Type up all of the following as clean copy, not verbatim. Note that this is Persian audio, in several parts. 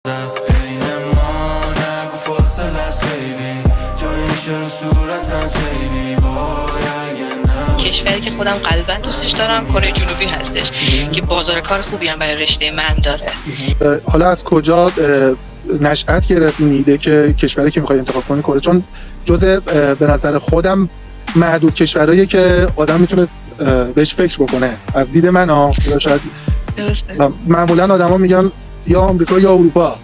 دست بین ما نگو فاصله است خیلی جایش رو صورتم خیلی کشوری که خودم قلباً دوستش دارم کره جنوبی هستش که بازار کار خوبی هم برای رشته من داره. حالا از کجا نشأت گرفت این ایده که کشوری که میخوای انتخاب کنی کره؟ چون جزء به نظر خودم محدود کشورهایی که آدم میتونه بهش فکر بکنه از دید من شاید معمولا آدما میگن یا آمریکا یا اروپا.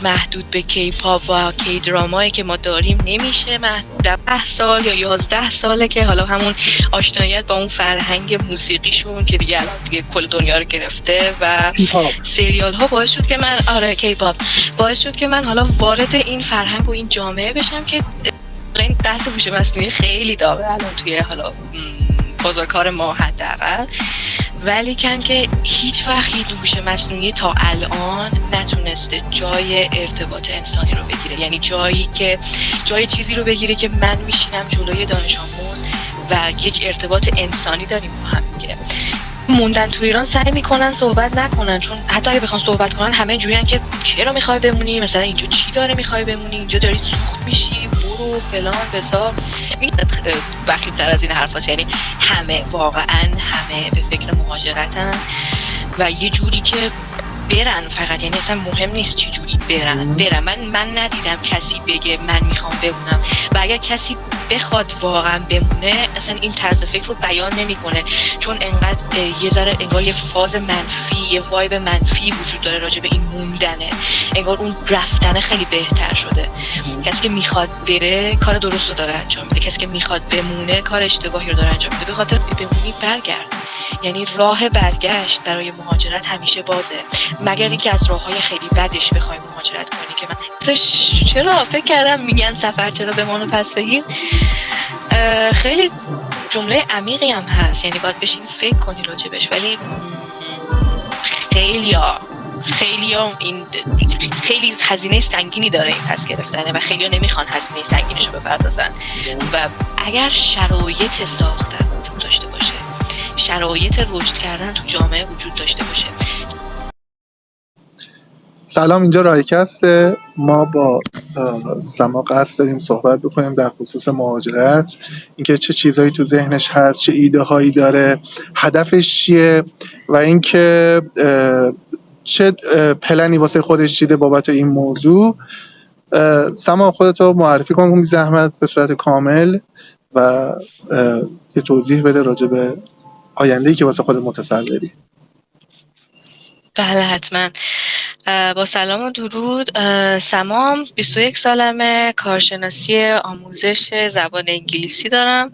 محدود به کی‌پاپ و کی درامایی که ما داریم نمیشه. 10 سال یا 11 ساله که حالا همون آشناییت با اون فرهنگ موسیقیشون که دیگه الان دیگه کل دنیا رو گرفته و سریال ها باعث شد که من کی‌پاپ باعث شد که من حالا وارد این فرهنگ و این جامعه بشم که این دست هوش مصنوعی خیلی داره الان توی حالا بازار کار ما حداقل، ولی که هیچ وقت هوش مصنوعی تا الان نتونسته جای ارتباط انسانی رو بگیره. یعنی جای چیزی رو بگیره که من میشینم جلوی دانش آموز و یک ارتباط انسانی داریم با هم دیگه. موندن تو ایران سعی میکنن صحبت نکنن، چون حتی اگه بخوان صحبت کنن همه جوریان که چرا میخوای بمونی، مثلا اینجا چی داره میخوای بمونی، اینجا داری سوخت میشی، برو فلان بسار. بخیل‌تر از این حرفاست. یعنی واقعا همه به فکر مهاجرتن و یه جوری که برن فقط، یعنی اصلا مهم نیست چه جوری برن. من ندیدم کسی بگه من میخوام بمونم، و اگر کسی بخواد واقعا بمونه اصلا این طرز فکر رو بیان نمیکنه، چون انقدر یه ذره انگار یه فاز منفی، یه وایب منفی وجود داره راجع به این موندنه. انگار اون رفتن خیلی بهتر شده. کسی که میخواد بره کار درست رو داره انجام میده، کسی که میخواد بمونه کار اشتباهی رو داره انجام میده. به خاطر بمونی برگرد، یعنی راه برگشت برای مهاجرت همیشه بازه، مگر اینکه از راههای خیلی بدش بخوای مهاجرت کنی که من چرا فکر کردم میگن سفر چرا بمانو پس بگیر. خیلی جمله عمیقی هم هست، یعنی باید بشین فکر کنی راجبش، ولی خیلی خیلی هزینه سنگینی داره این پس گرفتنه و خیلی نمیخوان هزینه سنگینش رو بپردازن. و اگر شرایط ساختن وجود داشته باشه، شرایط رشد کردن تو جامعه وجود داشته باشه. سلام، اینجا رایکسته. ما با سما قصد داریم صحبت بکنیم در خصوص مهاجرت، اینکه چه چیزهایی تو ذهنش هست، چه ایده هایی داره، هدفش چیه و اینکه چه پلنی واسه خودش چیده بابت این موضوع. سما خودتو معرفی کن بی زحمت به صورت کامل و یه توضیح بده راجع به آینده‌ای که واسه خودت متصوری. بله حتما. با سلام و درود. سمام، 21 سالمه، کارشناسی آموزش زبان انگلیسی دارم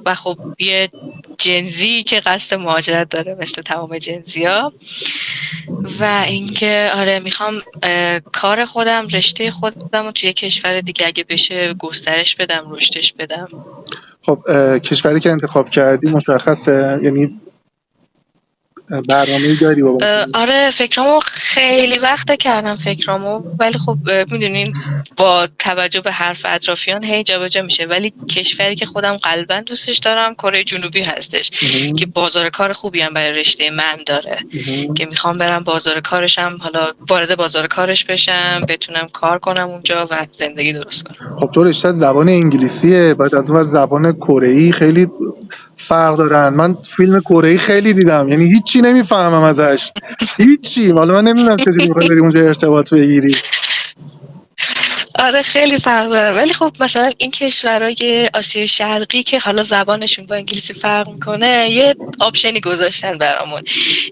و خب یه جنزی که قصد مهاجرت داره مثل تمام جنزی‌ها. و اینکه میخوام کار خودم، رشته خودم رو توی کشور دیگه اگه بشه گسترش بدم، رشدش بدم. خب کشوری که انتخاب کردی مشخصه؟ یعنی برنامه‌ای داری بابا؟ فکرامو خیلی وقت کردم ولی خب میدونین با توجه به حرف اطرافیان هی جابجا میشه، ولی کشوری که خودم قلباً دوستش دارم کره جنوبی هستش که بازار کار خوبی هم برای رشته من داره که میخوام برم بازار کارشم، حالا وارد بازار کارش بشم، بتونم کار کنم اونجا و زندگی درست کنم. خب تو رشته زبان انگلیسیه، بعد از اون زبان کره‌ای خیلی فرق دارن. من فیلم کره‌ای خیلی دیدم، یعنی هیچی نمیفهمم ازش، هیچی. حالا من نمیدونم چجوری می‌خوای بری اونجا ارتباط بگیری. خیلی فرق داره، ولی خب مثلا این کشورهای آسیای شرقی که حالا زبانشون با انگلیسی فرق میکنه یه آپشنی گذاشتن برامون،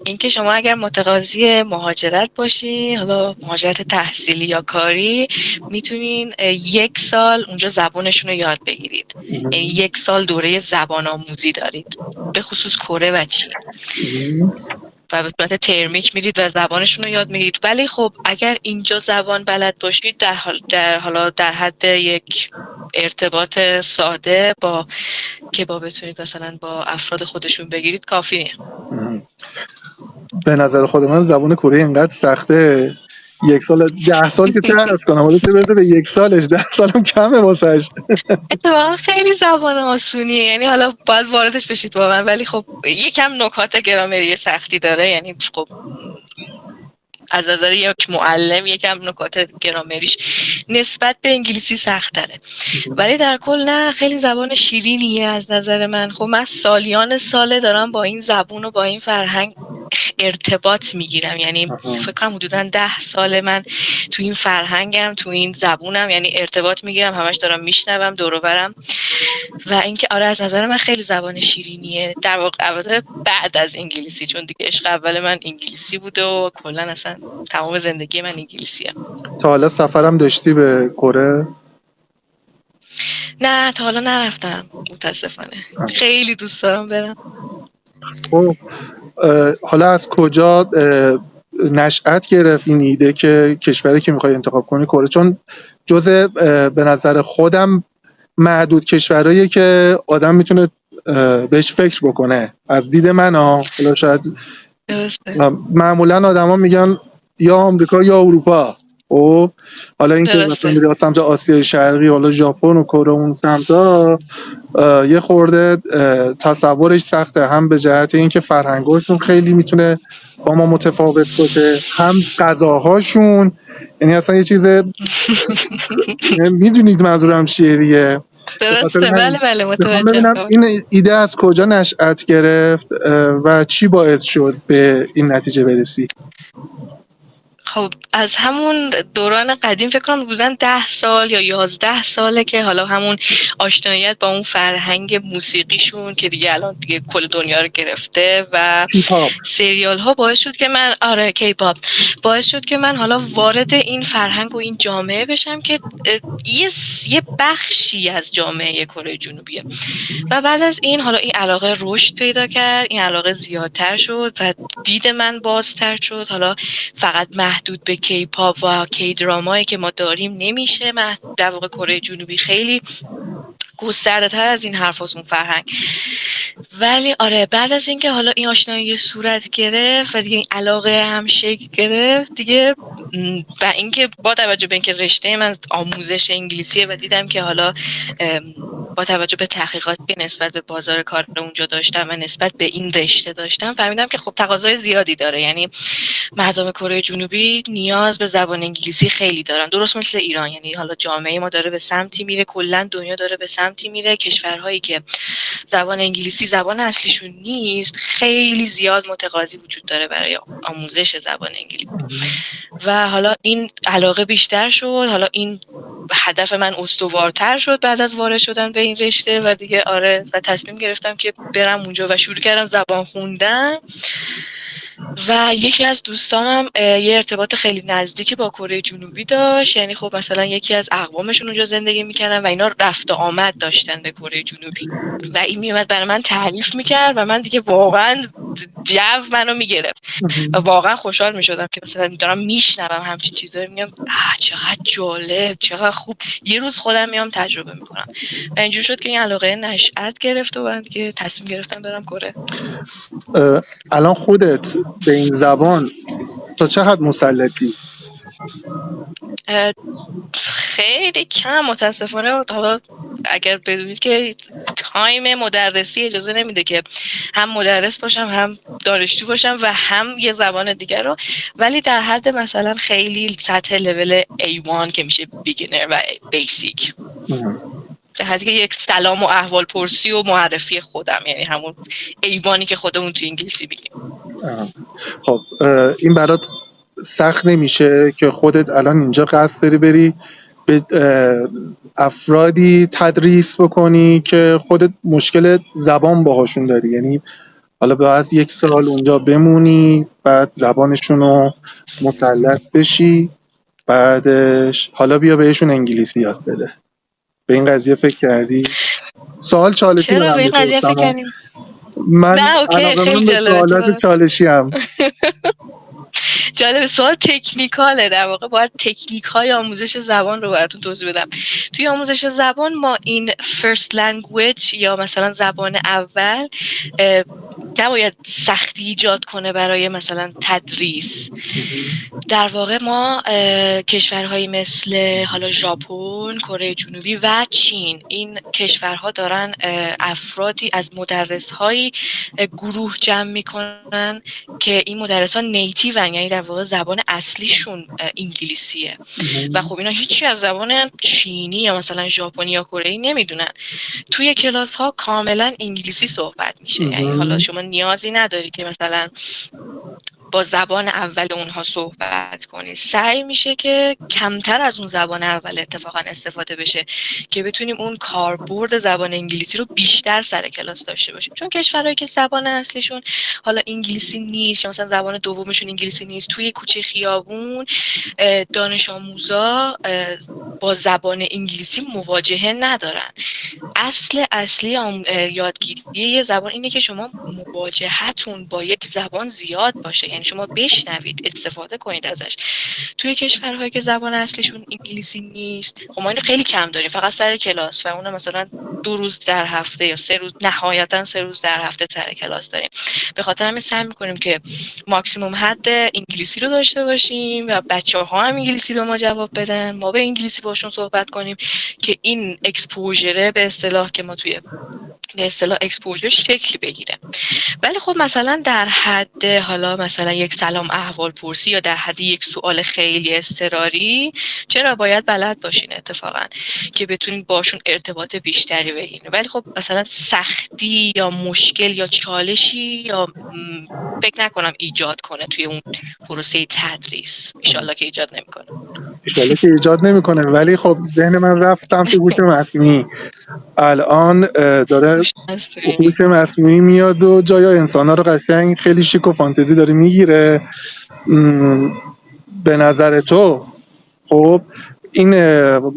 اینکه شما اگر متقاضی مهاجرت باشی، حالا مهاجرت تحصیلی یا کاری، میتونین 1 سال اونجا زبانشون رو یاد بگیرید. یعنی 1 سال دوره زبان آموزی دارید، به خصوص کره و چین، و به صورت ترمیک میرید و زبانشون رو یاد میگیرید. ولی خب اگر اینجا زبان بلد باشید، در حد یک ارتباط ساده که بتونید مثلا با افراد خودشون بگیرید کافیه. به نظر خود من زبان کره اینقدر سخته، 1 سال 10 سال که چه عرض کنم، حالا چه برسه به 1 سالش، 10 سالم کمه واسش. اتفاقا خیلی زبان آسونیه، یعنی حالا باید واردش بشید واقعا، ولی خب یکم نکات گرامری سختی داره. یعنی خب از نظر یک معلم یکم نکات گرامریش نسبت به انگلیسی سخت تره، ولی در کل نه خیلی زبان شیرینیه از نظر من. خب من سالیان ساله دارم با این زبون و با این فرهنگ ارتباط میگیرم، یعنی فکر کنم حدودا 10 سال من تو این فرهنگم، تو این زبونم، یعنی ارتباط میگیرم، همش دارم میشنوم دور و برم. و اینکه آره از نظر من خیلی زبان شیرینیه، در واقع بعد از انگلیسی، چون دیگه عشق اول من انگلیسی بوده و کلا اصلا تمام زندگی من انگلیسیه. تا حالا سفرم داشتی به کره؟ نه تا حالا نرفتم متاسفانه، خیلی دوست دارم برم. خب حالا از کجا نشأت گرفت این ایده که کشوری که میخوای انتخاب کنی کره؟ چون جزء به نظر خودم معدود کشورهاییه که آدم میتونه بهش فکر بکنه. از دید من حالا شاید معمولا آدما میگن یا آمریکا یا اروپا، خب حالا این که مثلا میری سمت آسیای شرقی، حالا ژاپن و کره اون سمتا یه خورده تصورش سخته، هم به جهت اینکه فرهنگاشون خیلی میتونه با ما متفاوت باشه، هم غذاهاشون، یعنی اصلا یه چیز میدونید منظورم چیه دیگه. درسته بله متوجهم. ببینم این ایده از کجا نشأت گرفت و چی باعث شد به این نتیجه برسی؟ خب از همون دوران قدیم فکر کنم بودن 10 سال یا 11 ساله که حالا همون آشناییت با اون فرهنگ موسیقیشون که دیگه الان دیگه کل دنیا رو گرفته و سریال ها باعث شد که من کیپاپ باعث شد که من حالا وارد این فرهنگ و این جامعه بشم که یه بخشی از جامعه کره جنوبیه. و بعد از این حالا این علاقه رشد پیدا کرد، این علاقه زیادتر شد و دید من بازتر شد. حالا فقط محدود به کیپاپ و کی درامایی که ما داریم نمیشه، در واقع کره جنوبی خیلی گسترده تر از این حرفاست اون فرهنگ. ولی آره بعد از اینکه حالا این آشنایی صورت گرفت و دیگه این علاقه هم شکل گرفت دیگه، و اینکه با توجه به اینکه رشته من آموزش انگلیسیه و دیدم که حالا با توجه به تحقیقاتی که نسبت به بازار کار اونجا داشتم و نسبت به این رشته داشتم، فهمیدم که خب تقاضای زیادی داره. یعنی مردم کره جنوبی نیاز به زبان انگلیسی خیلی دارن، درست مثل ایران. یعنی حالا جامعه ما داره به سمتی میره، کلا دنیا داره به سمتی میره، کشورهایی که زبان انگلیسی زبان اصلیشون نیست خیلی زیاد متقاضی وجود داره برای آموزش زبان انگلیسی. و حالا این علاقه بیشتر شد، حالا این هدف من استوارتر شد بعد از وارد شدن به این رشته و دیگه آره و تصمیم گرفتم که برم اونجا و شروع کردم زبان خوندن. و یکی از دوستانم یه ارتباط خیلی نزدیکی با کره جنوبی داشت، یعنی خب مثلا یکی از اقوامشون اونجا زندگی میکردن و اینا رفت و آمد داشتن به کره جنوبی و این میومد برای من تعریف میکرد و من دیگه واقعا جو منو میگرفت و واقعا خوشحال میشدم که مثلا دارم میشنوم همچین چیزایی، میگم چقدر جالب، چقدر خوب، یه روز خودم میام تجربه میکنم. و اینجور شد که این علاقه نشأت گرفت و من دیگه تصمیم گرفتم برم کره. الان خودت به این زبان تا چه حد مسلطی؟ خیلی کم متاسفانه. حالا اگر بدونید که تایم مدرسی اجازه نمیده که هم مدرس باشم هم دانشجو باشم و هم یه زبان دیگر رو، ولی در حد مثلا خیلی سطح لول A1 که میشه بیگینر و بیسیک، در حدی که یک سلام و احوال پرسی و معرفی خودم، یعنی همون ایوانی که خودمون تو انگلیسی بگیم. خب این برات سخت نمیشه که خودت الان اینجا قصد داری بری به افرادی تدریس بکنی که خودت مشکل زبان باهاشون داری؟ یعنی حالا باید 1 سال اونجا بمونی، بعد زبانشون رو مسلط بشی، بعدش حالا بیا بهشون انگلیسی یاد بده. به این قضیه فکر کردی؟ سوال چالشی چرا به این قضیه فکر کردیم؟ من نه اوکی، خیلی جالبه. چالشی هم جالب. سوال تکنیکاله، در واقع باید تکنیک های آموزش زبان رو براتون توضیح بدم. توی آموزش زبان ما این first language یا مثلا زبان اول نباید سختی ایجاد کنه برای مثلا تدریس. در واقع ما کشورهایی مثل حالا ژاپن، کره جنوبی و چین، این کشورها دارن افرادی از مدرس‌هایی گروه جمع میکنن که این مدرسان نیتیو نیستن، یعنی در واقع زبان اصلیشون انگلیسیه و خب اینا هیچی از زبان چینی یا مثلا ژاپنی یا کره‌ای نمیدونن. توی کلاس ها کاملا انگلیسی صحبت میشه، یعنی حالا شما نیازی نداری که مثلا با زبان اول اونها صحبت کنید. سعی میشه که کمتر از اون زبان اول اتفاقا استفاده بشه که بتونیم اون کاربرد زبان انگلیسی رو بیشتر سر کلاس داشته باشیم، چون کشورهایی که زبان اصلیشون حالا انگلیسی نیست یا مثلا زبان دومشون انگلیسی نیست، توی کوچه خیابون دانش آموزا با زبان انگلیسی مواجهه ندارن. اصلی یادگیری یه زبان اینه که شما مواجهتون با یک زبان زیاد باشه، یعنی شما بشنوید، استفاده کنید ازش. توی کشورهایی که زبان اصلیشون انگلیسی نیست، خب ما اینو خیلی کم داریم، فقط سر کلاس، و اونم مثلا 2 روز در هفته یا 3 روز، نهایتا 3 روز در هفته سر کلاس داریم. به خاطر همین سعی می‌کنیم که ماکسیمم حد انگلیسی رو داشته باشیم و بچه‌ها هم انگلیسی به ما جواب بدن، ما به انگلیسی باشون صحبت کنیم که این اکسپوژر به اصطلاح که ما توی به اصطلاح اکسپوژر شکل بگیره. ولی خب مثلا در حد حالا مثلا یک سلام احوال پرسی یا در حد یک سوال خیلی اضطراری چرا باید بلد باشین اتفاقا که بتونین باشون ارتباط بیشتری بگیرین. ولی خب مثلا سختی یا مشکل یا چالشی یا فکر نکنم ایجاد کنه توی اون پروسه تدریس. انشالله که ایجاد نمیکنه. انشالله که ایجاد نمیکنه. ولی خب ذهن من رفت سمت هوش مصنوعی. الان داره هوش مصنوعی میاد و جای انسان‌ها رو قشنگ خیلی شیک و فانتزی داره میگیره. به نظر تو خب این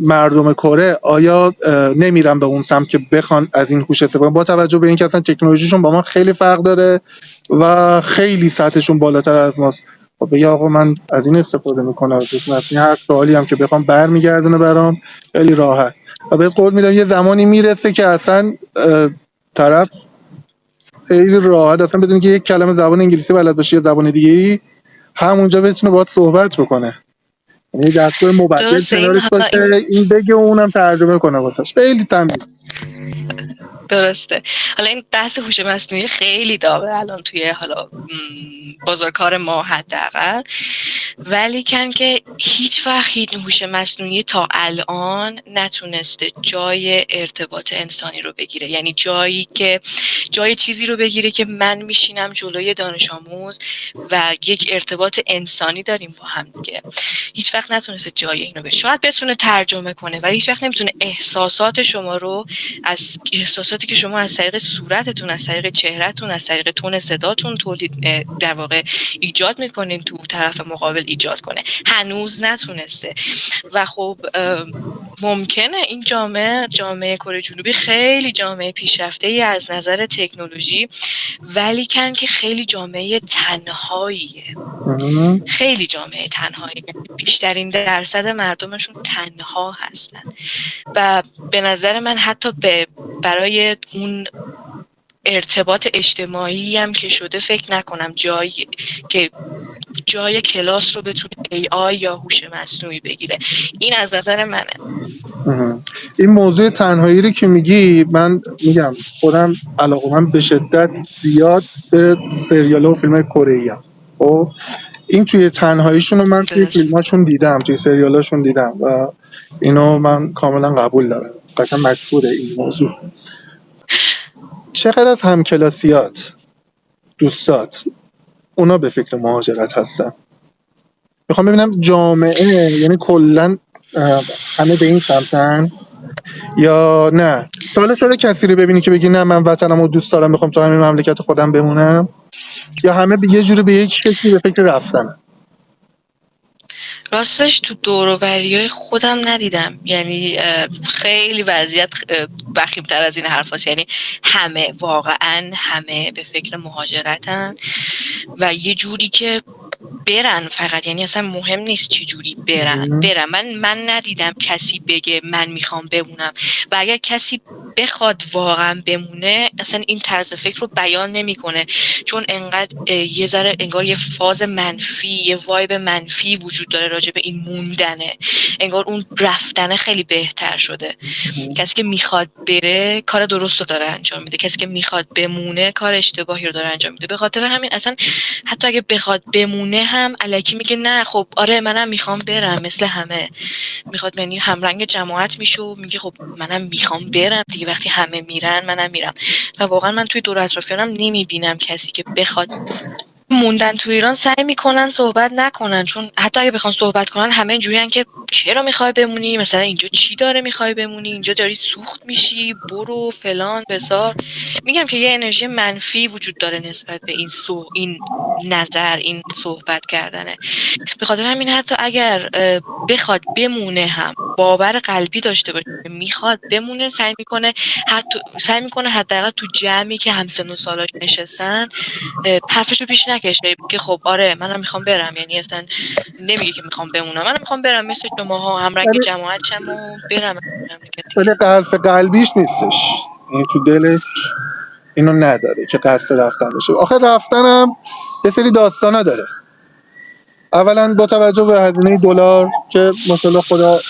مردم کره آیا نمیرن به اون سمت که بخوان از این هوش استفاده، با توجه به اینکه اصلا تکنولوژیشون با ما خیلی فرق داره و خیلی سطحشون بالاتر از ماست؟ خب بگه آقا من از این استفاده میکنم، مثلا هر سوالی هم که بخوام برمیگردونه برام خیلی راحت. و بهت قول میدم یه زمانی میرسه که اصلا طرف خیلی راحت اصلا بدون که یک کلمه زبان انگلیسی بلد باشه یا زبان دیگه‌ای همونجا بتونه باهات صحبت بکنه. یعنی دستگاه مبدل کنارش باشه، این بگه و اونم ترجمه کنه واسش. خیلی تمیز. درسته. حالا این بحث هوش مصنوعی خیلی داغه الان توی حالا بازارکار ما حداقل، ولی کن که هیچ وقت این هوش مصنوعی تا الان نتونسته جای ارتباط انسانی رو بگیره، یعنی جای چیزی رو بگیره که من میشینم جلوی دانش آموز و یک ارتباط انسانی داریم با هم دیگه. هیچ وقت نتونسته جای اینو بگیره. شاید بتونه ترجمه کنه ولی هیچ وقت نمیتونه احساسات شما رو، از احساساتی که شما از طریق صورتتون، از طریق چهرهتون، از طریق تون صداتون تولید در واقع ایجاد میکنین تو طرف مقابل ایجاد کنه. هنوز نتونسته. و خب ممکنه این جامعه کره جنوبی خیلی جامعه پیشرفته از نظر تکنولوژی، ولی کن که خیلی جامعه تنهاییه. خیلی جامعه تنهایی، بیشترین درصد مردمشون تنها هستن و به نظر من حتی برای اون ارتباط اجتماعی هم که شده فکر نکنم جای کلاس رو بتونه AI یا هوش مصنوعی بگیره. این از نظر منه. این موضوع تنهایی رو که میگی، من میگم خودم علاقه‌مند به شدت زیاد به سریال‌ها و فیلم‌های کره‌ای ام. خب این توی تنهاییشون رو من توی فیلم‌هاشون دیدم، توی سریال‌هاشون دیدم و اینو من کاملا قبول دارم. قشنگ مشهوره این موضوع. چقدر از همکلاسیات، دوستات، اونا به فکر مهاجرت هستن؟ میخوام ببینم جامعه یعنی کلن همه به این سمتن یا نه؟ حالا شده کسی رو ببینی که بگی نه من وطنم رو دوست دارم میخوام تو همین مملکت خودم بمونم، یا همه به یه جوری به یک شکلی به فکر رفتنن؟ راستش تو دور و بریای خودم ندیدم، یعنی خیلی وضعیت وخیم‌تر از این حرف هست. یعنی واقعا همه به فکر مهاجرتن و یه جوری که برن فقط، یعنی اصلا مهم نیست چی جوری برن. من ندیدم کسی بگه من میخوام بمونم، و اگر کسی بخواد واقعا بمونه اصلا این طرز فکر رو بیان نمیکنه، چون انقدر یه ذره انگار یه فاز منفی، یه وایب منفی وجود داره راجع به این موندنه. انگار اون رفتنه خیلی بهتر شده. کسی که میخواد بره کار درست رو داره انجام میده، کسی که میخواد بمونه کار اشتباهی رو داره انجام میده. به خاطر همین اصلا حتی اگه بخواد بمونه هم هم الکی میگه نه خب آره منم میخوام برم مثل همه، میخواد یعنی همرنگ جماعت میشه و میگه خب منم میخوام برم دیگه، وقتی همه میرن منم میرم. و واقعا من توی دور اطرافیانم نمیبینم کسی که بخواد موندن تو ایران سعی میکنن صحبت نکنن، چون حتی اگه بخوان صحبت کنن همه اینجوریان که چرا میخوای بمونی، مثلا اینجا چی داره میخوای بمونی، اینجا داری سوخت میشی، برو فلان بسار. میگم که یه انرژی منفی وجود داره نسبت به این نظر، این صحبت کردنه. به خاطر همین حتی اگر بخواد بمونه هم باور قلبی داشته باشه میخواد بمونه، سعی میکنه حداقل تو جمعی که همسن و سالاش نشستن حرفشو پیش نکشه که خب آره منم میخوام برم، یعنی اصلا نمیگه که میخوام بمونم، منم میخوام برم مثل شماها همرنگ ولی جماعت شم و برم مملکت ولی دیگه. حرف قلبیش نیستش، این تو دلش اینو نداره که قصد رفتن داشته. آخه رفتنم یه سری داستانا داره. اولا با توجه به هزینه دلار که مثلا خدا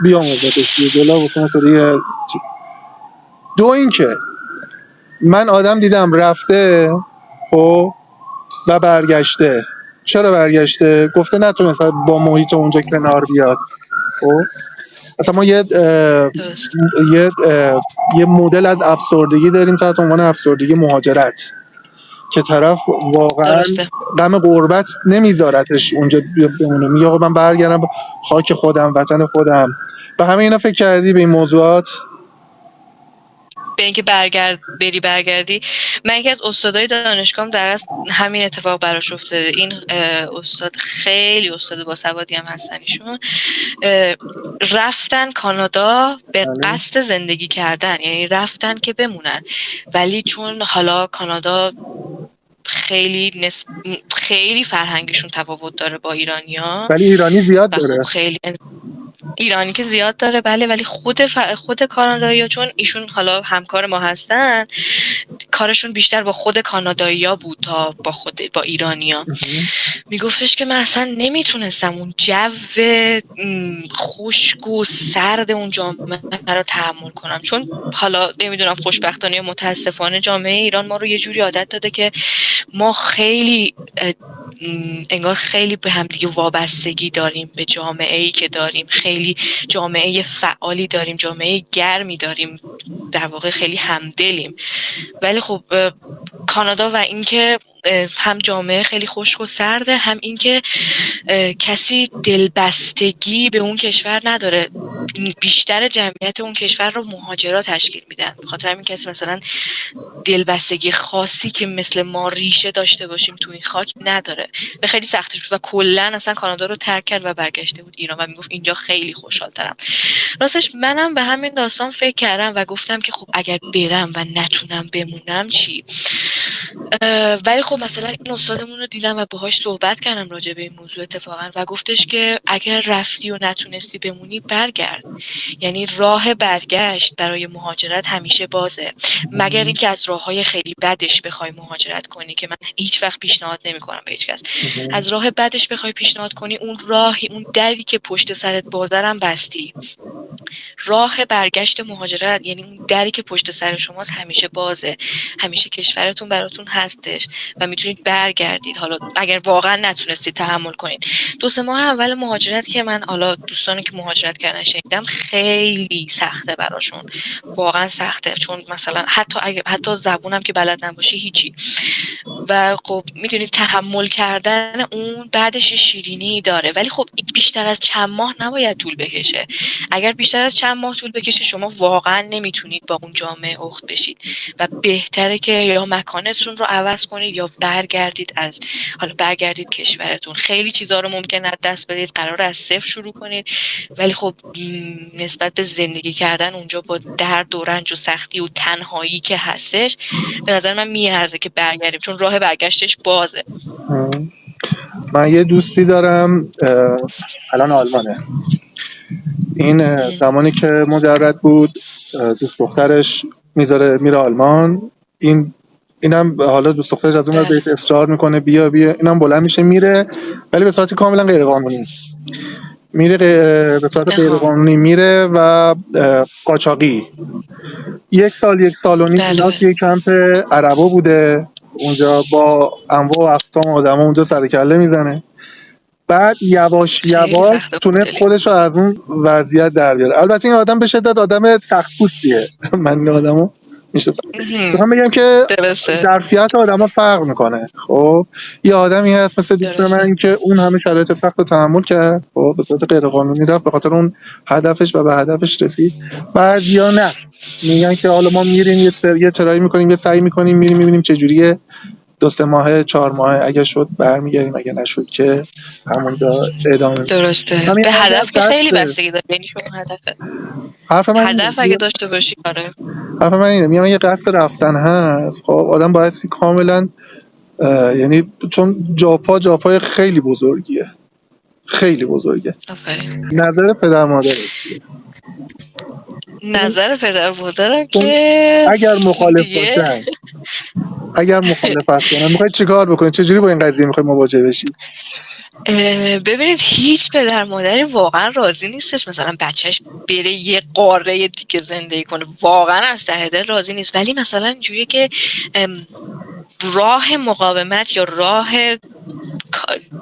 بیامرزتش، دلار واسه مثلا یه چیز. دو اینکه من آدم دیدم رفته خب و برگشته. چرا برگشته؟ گفته نتونست با محیط اونجا کنار بیاد. خب اصلا ما درست. یه یه مدل از افسردگی داریم تحت عنوان افسردگی مهاجرت، که طرف واقعا درسته. غم غربت نمیذارتش اونجا بمونه، میگه آقا من برگردم به خاک خودم، وطن خودم. به همه اینا فکر کردی، به این موضوعات؟ به اینکه برگردی، من یکی از استادای دانشگاهم در اصل همین اتفاق براش افتاده. این استاد خیلی استاد باسوادی هم هستن، ایشون رفتن کانادا به قصد زندگی کردن، یعنی رفتن که بمونن، ولی چون حالا کانادا خیلی فرهنگشون تفاوت داره با ایرانیا ولی ایرانی زیاد و خب داره. خیلی ایرانی که زیاد داره بله، ولی خود کانادایی‌ها چون ایشون حالا همکار ما هستن، کارشون بیشتر با خود کانادایی‌ها بود تا با ایرانی‌ها. میگفتش که من اصلا نمیتونستم اون جو خشک و سرد اون جامعه رو تحمل کنم، چون حالا نمیدونم خوشبختانه یا متاسفانه جامعه ایران ما رو یه جوری عادت داده که ما خیلی انگار خیلی به همدیگه وابستگی داریم، به جامعه‌ای که داریم، خیلی جامعه فعالی داریم، جامعه گرمی داریم، در واقع خیلی همدلیم. ولی خب کانادا و اینکه هم جامعه خیلی خشک و سرده، هم اینکه کسی دلبستگی به اون کشور نداره، بیشتر جمعیت اون کشور رو مهاجرا تشکیل میدن. بخاطر همین کسی مثلا دلبستگی خاصی که مثل ما ریشه داشته باشیم تو این خاک نداره و خیلی سخته شد و کلا اصلا کانادا رو ترک کرد و برگشته بود ایران و میگفت اینجا خیلی خوشحال‌ترم. راستش منم به همین داستان فکر کردم و گفتم که خب اگر برم و نتونم بمونم چی؟ ولی خب مثلا این استادمون رو دیدم و باهاش صحبت کردم راجع به این موضوع اتفاقا و گفتش که اگر رفتی و نتونستی بمونی برگرد، یعنی راه برگشت برای مهاجرت همیشه بازه، مگر اینکه از راههای خیلی بدش بخوای مهاجرت کنی که من هیچ وقت پیشنهاد نمی‌کنم به هیچ کس. از راه بدش بخوای پیشنهاد کنی، اون دری که پشت سرت بازه رو بستی. راه برگشت مهاجرت یعنی اون دری که پشت سر شماست همیشه بازه، همیشه کشورتون براتون هستش و میتونید برگردید. حالا اگر واقعا نتونستید تحمل کنید 2-3 ماه اول مهاجرت که من حالا دوستانی که مهاجرت کردن شنیدم خیلی سخته براشون، واقعا سخته، چون مثلا حتی زبونم که بلد نباشی هیچی. و خب میدونید تحمل کردن اون بعدش شیرینی داره، ولی خب بیشتر از چند ماه نباید طول بکشه. اگر بیشتر از چند ماه طول بکشه شما واقعا نمیتونید با اون جامعه اخت بشید و بهتره که یا مکانتون رو عوض کنید یا برگردید کشورتون. خیلی چیزا رو ممکنه از دست بدید، قرار از صفر شروع کنید، ولی خب نسبت به زندگی کردن اونجا با درد و رنج و سختی و تنهایی که هستش به نظر من میارزه که برگردیم، چون راه برگشتش بازه. من یه دوستی دارم الان آلمانه. این زمانی که مجرد بود دوست دخترش میره آلمان. اینم حالا دوست دخترش از اون ور بهش اصرار میکنه بیا اینم بلند میشه میره، ولی به صورت کاملا غیر قانونی میره، به صورت غیر قانونی میره و قاچاقی. 1 سال و نیم اینا توی کمپ عربا بوده، اونجا با انواع و اقسام آدما اونجا سر کله میزنه. بعد یواش خیلی یواش سخته تونست مدلی. خودش رو از اون وضعیت در بیاره. البته این آدم به شدت آدم سخت‌پوستیه من این آدمو میشناسم. مهم. میخوام بگم که درسته. ظرفیت آدما فرق میکنه. خب یه آدمی هست مثل دوست درسته. من که اون همه شرایط سخت رو تحمل کرد، خب به صورت غیر قانونی رفت به خاطر اون هدفش و به هدفش رسید. بعضیا نه، میگن که حالا ما میریم یه ترایی میکنیم، یه سعی میکنیم، میریم میبینیم چه جوریه، 2 3 ماهه 4 ماهه اگه شد برمیگردیم، اگه نشد که همونجا ادامه میدیم. درسته. همین به اگر هدف که خیلی قصد بستگی داره، یعنی شما هدفه. حرف من هدف اگه اینه داشته باشی آره. حرف من اینه میگم اگه قصد رفتن هست، خب آدم باید کاملا یعنی چون جاپای خیلی بزرگیه، خیلی بزرگه. آفرین. نظر پدر مادر، نظر پدر و مادرم چون که اگر مخالف دیگه باشن، اگر مخالفت کنن، میخواید چیکار بکنید؟ چجوری با این قضیه میخواید مواجه بشید؟ ببینید هیچ پدر مادری واقعا راضی نیستش مثلا بچهش بره یه قاره دیگه زندگی کنه، واقعا از ته دل راضی نیست. ولی مثلا اینجوریه که راه مقاومت یا راه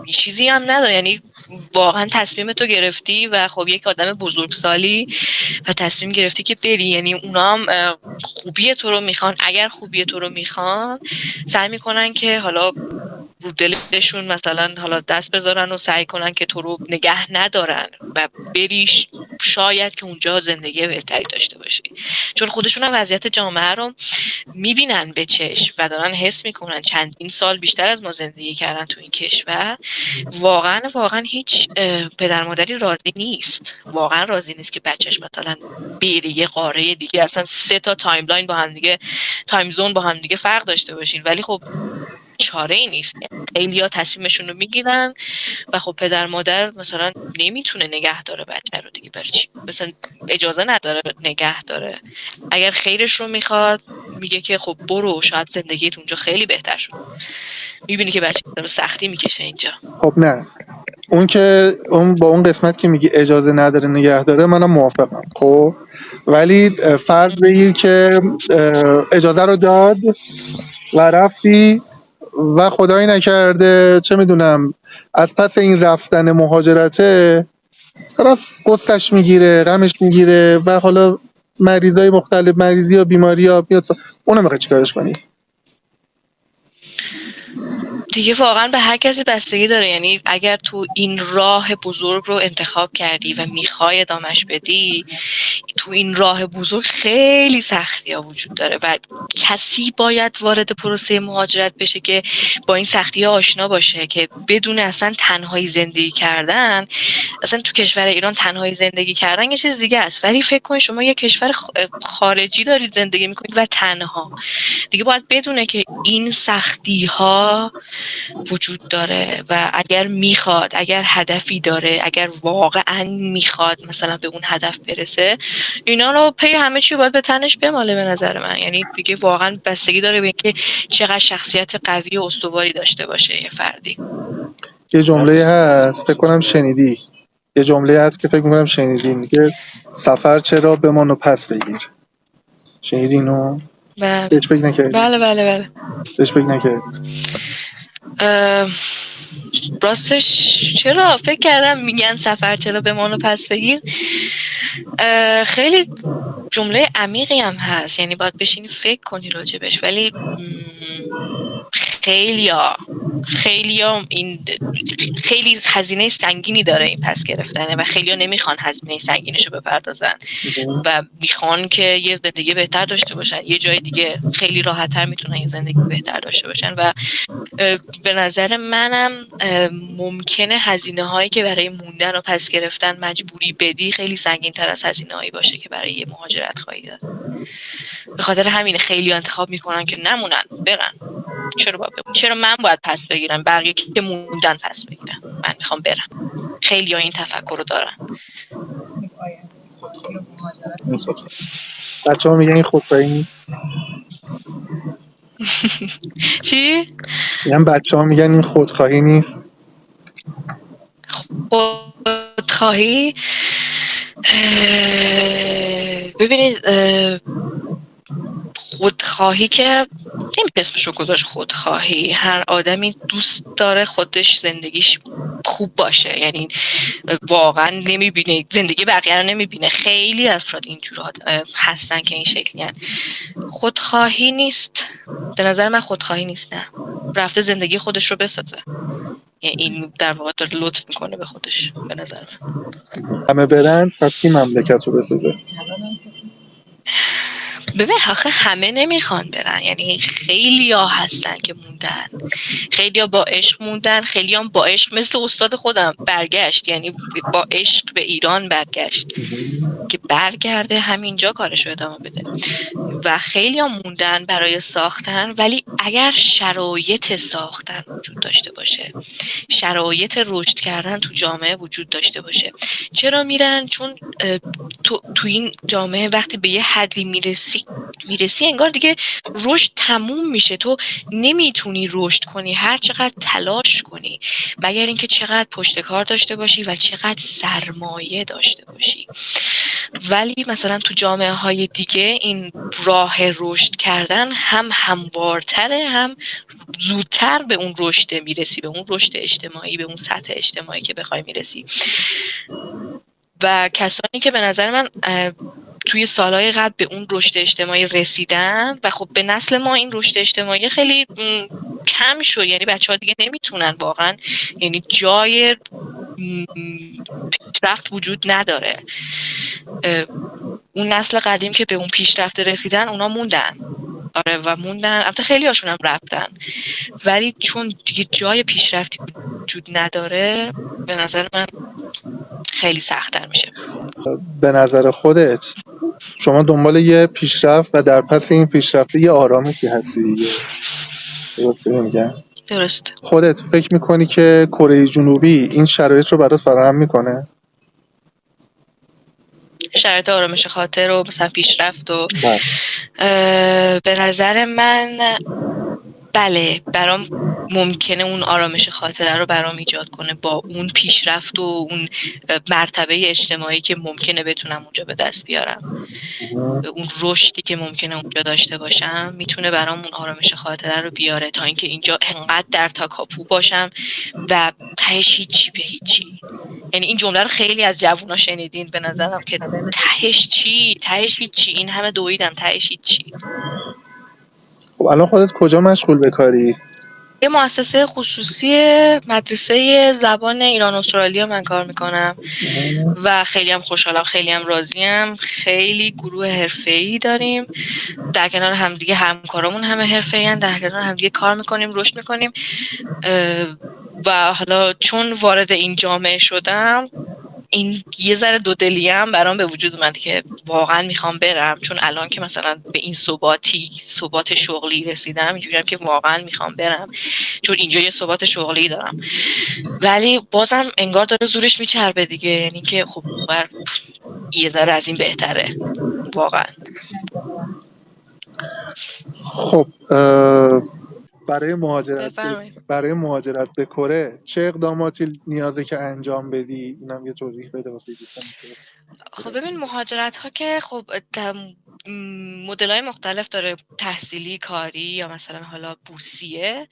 چیزی هم نداره، یعنی واقعا تصمیم تو گرفتی و خب یک آدم بزرگسالی و تصمیم گرفتی که بری، یعنی اونا هم خوبی تو رو میخوان. اگر خوبی تو رو میخوان سعی میکنن که حالا رو دلشون مثلا حالا دست بذارن و سعی کنن که تو رو نگه ندارن و بریش، شاید که اونجا زندگی بهتری داشته باشی. چون خودشون هم وضعیت جامعه رو میبینن به چشم و دارن حس میکنن، چندین سال بیشتر از ما زندگی کردن تو این کشور. واقعا هیچ پدر مادری راضی نیست، واقعا راضی نیست که بچهش مثلا بره یه قاره دیگه، اصلا 3 تا تایملاین با هم دیگه، تایم زون با هم دیگه فرق داشته باشین. ولی خب چاره ای نیست، خیلی‌ها تصمیمشون رو میگیرن و خب پدر مادر مثلا نمیتونه نگه داره بچه رو دیگه، برای چی مثلا اجازه نداره نگه داره. اگر خیرش رو میخواد میگه که خب برو، شاید زندگیت اونجا خیلی بهتر شد. میبینی که بچه رو سختی میکشه اینجا. خب نه، اون که اون با اون قسمت که میگی اجازه نداره نگه داره منم موافقم. خب ولی فرض بگیر که اجازه رو داد و رفتی و خدایی نکرده چه میدونم از پس این رفتن مهاجرته طرف قصهش میگیره، غمش میگیره و حالا مریضای مختلف، مریضی یا بیماری ها بیاد، اونو میخوای چیکارش کنی؟ دیگه واقعا به هر کسی بستگی داره، یعنی اگر تو این راه بزرگ رو انتخاب کردی و میخوای ادامش بدی، تو این راه بزرگ خیلی سختی ها وجود داره و کسی باید وارد پروسه مهاجرت بشه که با این سختی ها آشنا باشه، که بدون اصلا تنهایی زندگی کردن. اصلا تو کشور ایران تنهایی زندگی کردن یه چیز دیگه است، ولی فکر کن شما یه کشور خارجی دارید زندگی میکنید و تنها، دیگه باید بدونه که این سختی ها وجود داره و اگر میخواد، اگر هدفی داره، اگر واقعا میخواد مثلا به اون هدف برسه، اینا رو پی همه چی باید به تنش بماله به نظر من. یعنی دیگه واقعا بستگی داره به اینکه چقدر شخصیت قوی و استواری داشته باشه یه فردی. یه جمله هست فکر کنم شنیدی، یه جمله هست که فکر میکنم شنیدی، میگه سفر چرا بمان و پس بگیر. شنیدی اینو؟ بله بهش فکر نکردی؟ بله. بهش فکر نکردی؟ راستش چرا فکر کردم میگن سفر چرا بمان و پس بگیر. خیلی جمله عمیقی هم هست، یعنی باید بشینی فکر کنی راجبش. ولی خیلیا این خیلی هزینه سنگینی داره این پس گرفتنه و خیلیا نمیخوان هزینه سنگینشو بپردازن و میخوان که یه زندگی بهتر داشته باشن، یه جای دیگه خیلی راحت‌تر میتونن یه زندگی بهتر داشته باشن. و به نظر منم ممکنه هزینه هایی که برای موندن و پس گرفتن مجبوری بدی خیلی سنگین تر از هزینه هایی باشه که برای یه مهاجرت خواهی داد. به خاطر همین خیلی انتخاب میکنن که نمونن، برن. چرا من باید پس بگیرم، بقیه که موندن پس بگیرن، من میخوام برم. خیلی ها این تفکر رو دارن. بچه ها میگن این خودخواهی نیست. چی؟ میگن بچه ها میگن این خودخواهی نیست. خودخواهی ببینید خودخواهی که نمیشه اسمشو گذاشت خودخواهی. هر آدمی دوست داره خودش زندگیش خوب باشه، یعنی واقعا نمیبینه زندگی بقیه رو نمیبینه. خیلی از افراد اینجور هستن که این شکلی هن. خودخواهی نیست به نظر من، خودخواهی نیست، نه، رفته زندگی خودش رو بسازه. یعنی این در واقع داره لطف میکنه به خودش به نظر من. همه برن پس کی مملکت رو بسازه؟ ببین آخه همه نمیخوان برن، یعنی خیلی ها هستن که موندن، خیلی ها با عشق موندن، خیلی هم با عشق مثل استاد خودم برگشت، یعنی با عشق به ایران برگشت که برگرده همینجا کارشو ادامه بده. و خیلی ها موندن برای ساختن، ولی اگر شرایط ساختن وجود داشته باشه، شرایط رشد کردن تو جامعه وجود داشته باشه، چرا میرن؟ چون تو این جامعه وقتی به یه حدی میرسی انگار دیگه رشد تموم میشه، تو نمیتونی رشد کنی هر چقدر تلاش کنی، مگر اینکه چقدر پشت کار داشته باشی و چقدر سرمایه داشته باشی. ولی مثلا تو جامعه های دیگه این راه رشد کردن هم هموارتره، هم زودتر به اون رشد میرسی، به اون رشد اجتماعی، به اون سطح اجتماعی که بخوای میرسی. و کسانی که به نظر من توی سالهای قبل به اون رشد اجتماعی رسیدن و خب به نسل ما این رشد اجتماعی خیلی کم شد، یعنی بچه‌ها دیگه نمیتونن واقعا، یعنی جای پیشرفت وجود نداره. اون نسل قدیم که به اون پیشرفت رسیدن اونا موندن، آره، و موندن، البته خیلی هاشون هم رفتن، ولی چون دیگه جای پیشرفتی وجود نداره به نظر من خیلی سخت‌تر میشه. به نظر خودت شما دنبال یه پیشرفت و در پس این پیشرفت یه آرامشی هستی دیگه، درست میگم؟ درست. خودت فکر میکنی که کره جنوبی این شرایط رو برات فراهم میکنه؟ شرایط آرامش خاطر و مثلا پیشرفت و به نظر من بله، برام ممکنه اون آرامش خاطره رو برام ایجاد کنه با اون پیشرفت و اون مرتبه اجتماعی که ممکنه بتونم اونجا به دست بیارم، اون رشدی که ممکنه اونجا داشته باشم میتونه برام اون آرامش خاطره رو بیاره، تا اینکه اینجا انقدر در تاکاپو باشم و تهش هیچی به هیچی. یعنی این جمله رو خیلی از جوونا شنیدین به نظرم که تهش چی؟ تهش هیچی، این همه دویدم تهش هیچی. خب الان خودت کجا مشغول به کاری؟ یه مؤسسه خصوصی مدرسه زبان ایران استرالیا من کار میکنم و خیلی هم خوشحالم، خیلی هم راضیم. خیلی گروه حرفه‌ای داریم، در کنار همدیگه همکارامون همه حرفه‌این، در کنار همدیگه کار میکنیم، رشد میکنیم. و حالا چون وارد این جامعه شدم این یه ذره دودلیم برام به وجود اومد که واقعا میخوام برم، چون الان که مثلا به این ثبات شغلی رسیدم اینجوریم که واقعا میخوام برم، چون اینجا یه ثبات شغلی دارم، ولی بازم انگار داره زورش میچربه دیگه، یعنی که خب یه ذره از این بهتره واقعا. خب برای مهاجرت به کره چه اقداماتی نیازه که انجام بدی؟ اینم یه توضیح بده واسه دوستان. خب ببین مهاجرت ها که خب مدل های مختلف داره، تحصیلی، کاری یا مثلا حالا بورسیه.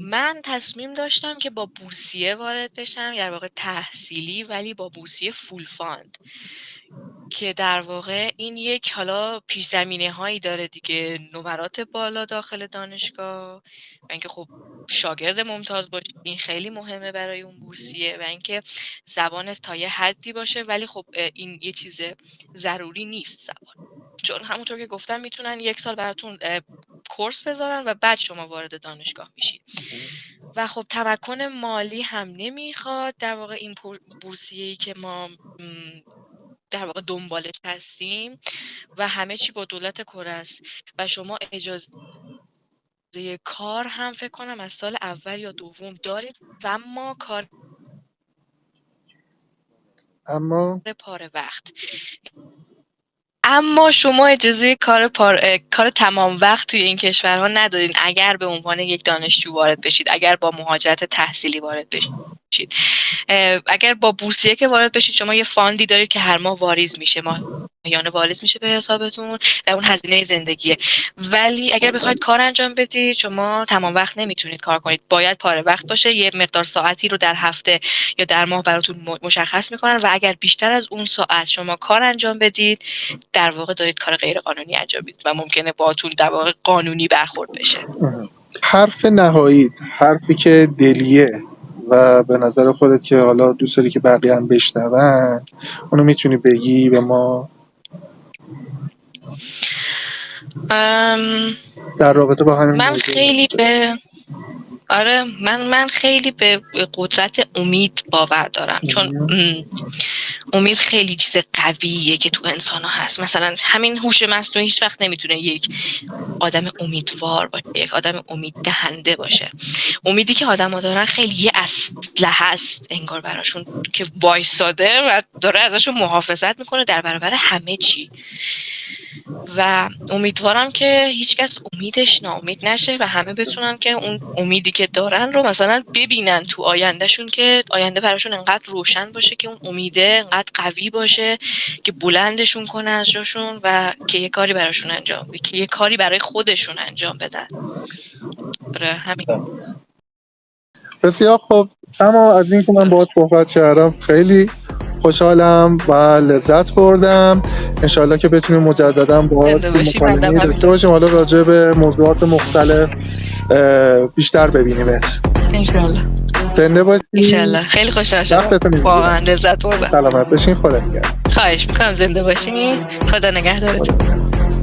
من تصمیم داشتم که با بورسیه وارد بشم، در واقع تحصیلی ولی با بورسیه فول فاند، که در واقع این یک حالا پیش زمینه هایی داره دیگه، نمرات بالا داخل دانشگاه و اینکه خب شاگرد ممتاز باشی، این خیلی مهمه برای اون بورسیه، و اینکه زبانت تا یه حدی باشه، ولی خب این یه چیز ضروری نیست زبان، چون همونطور که گفتم میتونن 1 سال براتون کورس بذارن و بعد شما وارد دانشگاه میشید. و خب تمکن مالی هم نمیخواد، در واقع این بورسیه‌ای که ما در واقع دنبالش هستیم و همه چی با دولت کره است و شما اجازه کار هم فکر کنم از سال اول یا دوم دارید و اما کار پاره وقت، اما شما اجازه کار تمام وقت توی این کشورها ندارین اگر به عنوان یک دانشجو وارد بشید، اگر با مهاجرت تحصیلی وارد بشید. اگر با بورسیه که وارد بشید شما یه فاندی دارید که هر ماه واریز میشه، ماهی ماهیانه واریز میشه به حسابتون و اون هزینه زندگیه. ولی اگر بخواید کار انجام بدید شما تمام وقت نمیتونید کار کنید، باید پاره وقت باشه. یه مقدار ساعتی رو در هفته یا در ماه براتون مشخص میکنن و اگر بیشتر از اون ساعت شما کار انجام بدید در واقع دارید کار غیر قانونی انجام بدید و ممکنه باهاتون در واقع قانونی برخورد بشه. حرف نهاییت، حرفی که دلیه و به نظر خودت که حالا دوست داری که بقیه هم بشنون، اونو میتونی بگی به ما در رابطه با همین من موضوع؟ خیلی به من خیلی به قدرت امید باور دارم، چون امید خیلی چیز قویه که تو انسان ها هست. مثلا همین هوش مصنوعی هیچ وقت نمیتونه یک آدم امیدوار باشه، یک آدم امید دهنده باشه. امیدی که آدم ها دارن خیلی یه اسلحه هست انگار براشون که وایساده و داره ازشون محافظت میکنه در برابر همه چی. و امیدوارم که هیچکس امیدش ناامید نشه و همه بتونن که اون امیدی که دارن رو مثلا ببینن تو آیندهشون، که آینده براشون انقدر روشن باشه که اون امیده انقدر قوی باشه که بلندشون کنه از جاشون و که یه کاری براشون انجام بده، که یه کاری برای خودشون انجام بدن. همین. بسیار خوب. اما از این که من باهات صحبت کردم خیلی خوشحالم و لذت بردم. انشالله که بتونیم مجددا باهات مکالمه داشته باشیم، حالا راجع به موضوعات مختلف بیشتر ببینیمت. انشالله. زنده باشی. انشالله. خیلی خوشحال شدم. واقعا لذت بردم. سلامت باشین. خدا نگهدار. خواهش میکنم. زنده باشین. خدا نگهدارتون.